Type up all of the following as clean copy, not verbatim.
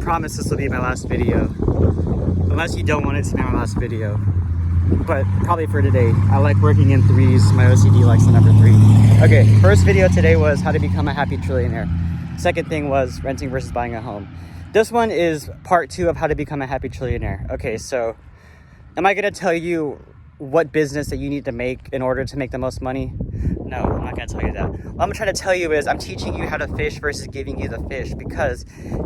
promise this will be my last video. Unless you don't want it to be my last video. But probably for today. I like working in threes. My OCD likes the number 3. Okay, first video today was how to become a happy trillionaire. Second thing was renting versus buying a home. This one is part 2 of how to become a happy trillionaire. Okay, so am I gonna tell you what business that you need to make in order to make the most money? No, I'm not gonna tell you that. What I'm trying to tell you is I'm teaching you how to fish versus giving you the fish because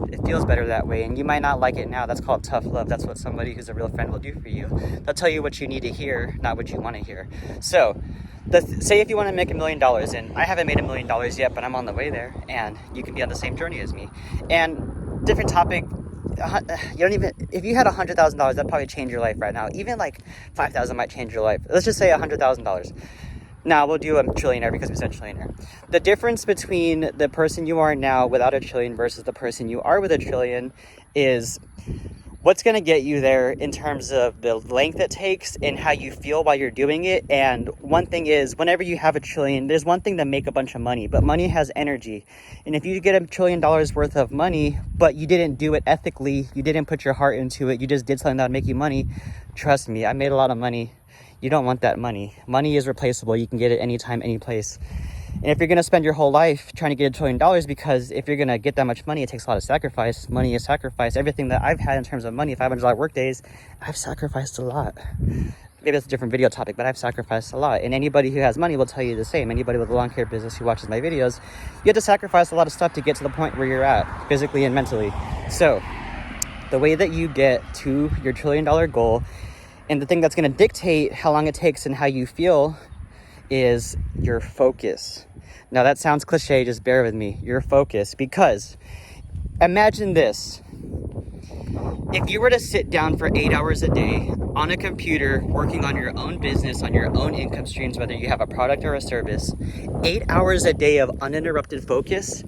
it feels better that way. And you might not like it now. That's called tough love. That's what somebody who's a real friend will do for you. They'll tell you what you need to hear, not what you want to hear. So say if you want to make $1 million, and I haven't made $1 million yet, but I'm on the way there, and you can be on the same journey as me. And different topic. You don't even, if you had $100,000, that'd probably change your life right now. Even like 5,000 might change your life. Let's just say $100,000. Now we'll do a trillionaire because we said trillionaire. The difference between the person you are now without a trillion versus the person you are with a trillion is what's going to get you there in terms of the length it takes and how you feel while you're doing it. And one thing is, whenever you have a trillion, there's one thing to make a bunch of money, but money has energy. And if you get $1 trillion worth of money, but you didn't do it ethically, you didn't put your heart into it, you just did something that would make you money, trust me, I made a lot of money. You don't want that money. Money is replaceable. You can get it anytime, any place. And if you're going to spend your whole life trying to get $1 trillion, because if you're going to get that much money, it takes a lot of sacrifice. Money is sacrifice. Everything that I've had in terms of money, 500 work days, I've sacrificed a lot. Maybe that's a different video topic, but I've sacrificed a lot. And anybody who has money will tell you the same. Anybody with a lawn care business who watches my videos, you have to sacrifice a lot of stuff to get to the point where you're at, physically and mentally. So the way that you get to your $1 trillion goal, and the thing that's going to dictate how long it takes and how you feel, is your focus. Now that sounds cliche, just bear with me. Your focus, because imagine this. If you were to sit down for 8 hours a day on a computer, working on your own business, on your own income streams, whether you have a product or a service, 8 hours a day of uninterrupted focus,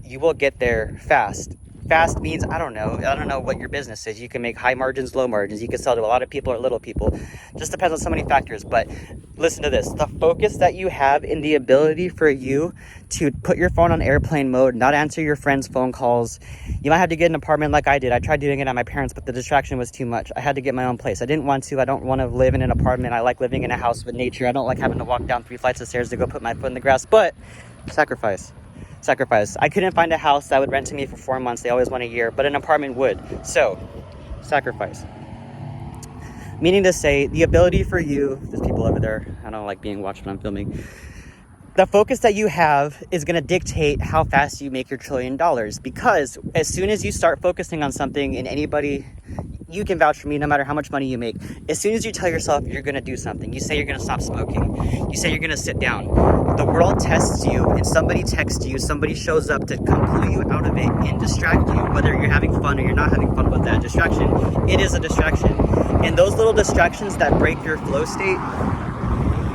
you will get there fast. Fast means, I don't know what your business is. You can make high margins, low margins. You can sell to a lot of people or little people. Just depends on so many factors. But listen to this. The focus that you have in the ability for you to put your phone on airplane mode, not answer your friends' phone calls. You might have to get an apartment like I did. I tried doing it at my parents', but the distraction was too much. I had to get my own place. I didn't want to. I don't want to live in an apartment. I like living in a house with nature. I don't like having to walk down 3 flights of stairs to go put my foot in the grass. But sacrifice. I couldn't find a house that would rent to me for 4 months. They always want a year, but an apartment would. So, sacrifice. Meaning to say, the ability for you, there's people over there. I don't like being watched when I'm filming. The focus that you have is going to dictate how fast you make your $1 trillion, because as soon as you start focusing on something, and anybody, you can vouch for me no matter how much money you make, as soon as you tell yourself you're going to do something, you say you're going to stop smoking, you say you're going to sit down, the world tests you, and somebody texts you, somebody shows up to come pull you out of it and distract you, whether you're having fun or you're not having fun with that distraction. It is a distraction. And those little distractions that break your flow state,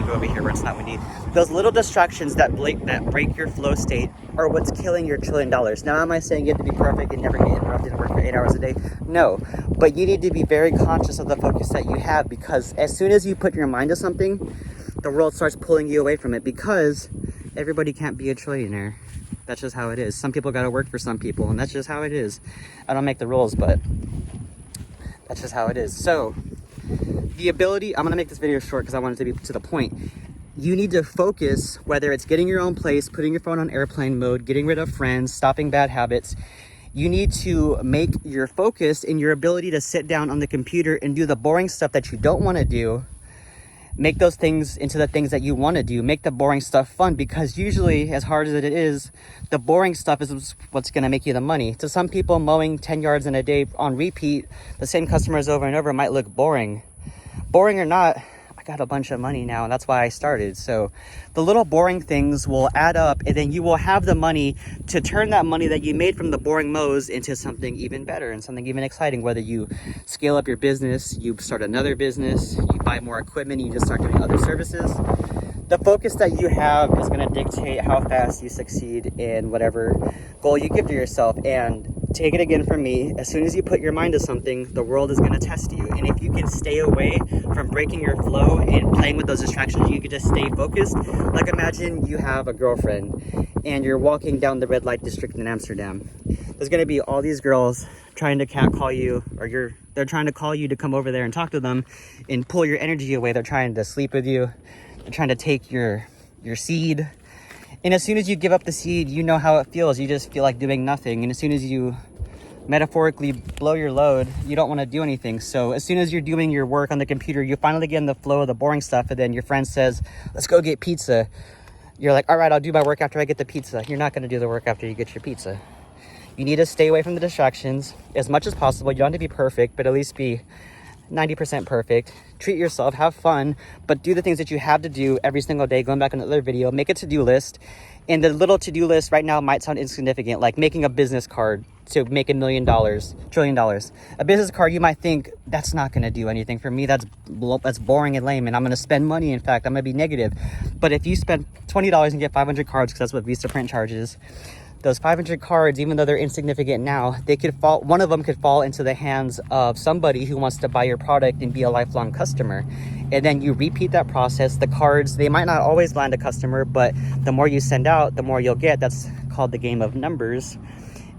go over here where it's not windy. Those little distractions that break your flow state are what's killing your $1 trillion. Now, am I saying you have to be perfect and never get interrupted and work for 8 hours a day? No, but you need to be very conscious of the focus that you have, because as soon as you put your mind to something, the world starts pulling you away from it, because everybody can't be a trillionaire. That's just how it is. Some people got to work for some people, and that's just how it is. I don't make the rules, but that's just how it is. So the ability, I'm going to make this video short because I want it to be to the point. You need to focus, whether it's getting your own place, putting your phone on airplane mode, getting rid of friends, stopping bad habits. You need to make your focus in your ability to sit down on the computer and do the boring stuff that you don't want to do. Make those things into the things that you want to do. Make the boring stuff fun, because usually, as hard as it is, the boring stuff is what's going to make you the money. To some people, mowing 10 yards in a day on repeat, the same customers over and over, might look boring. Boring or not, I got a bunch of money now, and that's why I started. So the little boring things will add up, and then you will have the money to turn that money that you made from the boring mows into something even better and something even exciting. Whether you scale up your business, you start another business, you buy more equipment, you just start doing other services. The focus that you have is going to dictate how fast you succeed in whatever goal you give to yourself. And take it again from me. As soon as you put your mind to something, the world is going to test you. And if you can stay away from breaking your flow and playing with those distractions, you can just stay focused. Like imagine you have a girlfriend and you're walking down the red light district in Amsterdam. There's going to be all these girls trying to catcall you, or they're trying to call you to come over there and talk to them and pull your energy away. They're trying to sleep with you. They're trying to take your seed. And as soon as you give up the seed, you know how it feels. You just feel like doing nothing. And as soon as you metaphorically blow your load, you don't want to do anything. So as soon as you're doing your work on the computer, you finally get in the flow of the boring stuff, and then your friend says, let's go get pizza. You're like, all right, I'll do my work after I get the pizza. You're not going to do the work after you get your pizza. You need to stay away from the distractions as much as possible. You don't have to be perfect, but at least be 90% perfect. Treat yourself, have fun, but do the things that you have to do every single day. Going back on the other video, make a to-do list. And the little to-do list right now might sound insignificant, like making a business card to make $1 million, $1 trillion. A business card, you might think that's not going to do anything for me. That's boring and lame, and I'm going to spend money. In fact, I'm going to be negative. But if you spend $20 and get 500 cards, because that's what Visa print charges, those 500 cards, even though they're insignificant now, one of them could fall into the hands of somebody who wants to buy your product and be a lifelong customer. And then you repeat that process. The cards, they might not always land a customer, but the more you send out, the more you'll get. That's called the game of numbers.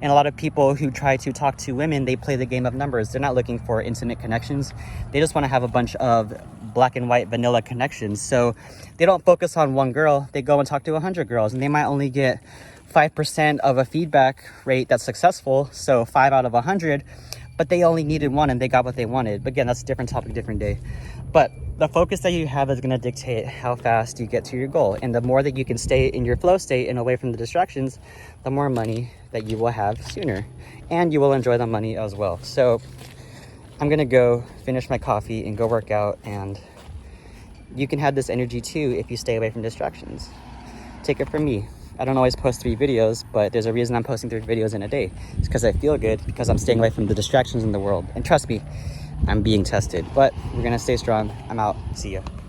And a lot of people who try to talk to women, they play the game of numbers. They're not looking for intimate connections. They just want to have a bunch of black and white vanilla connections. So they don't focus on one girl. They go and talk to 100 girls, and they might only get 5% of a feedback rate that's successful, so 5 out of 100, but they only needed one and they got what they wanted. But again, that's a different topic, different day. But the focus that you have is going to dictate how fast you get to your goal. And the more that you can stay in your flow state and away from the distractions, the more money that you will have sooner, and you will enjoy the money as well. So I'm going to go finish my coffee and go work out, and you can have this energy too if you stay away from distractions. Take it from me. I don't always post 3 videos, but there's a reason I'm posting 3 videos in a day. It's because I feel good, because I'm staying away from the distractions in the world. And trust me, I'm being tested, but we're going to stay strong. I'm out. See ya.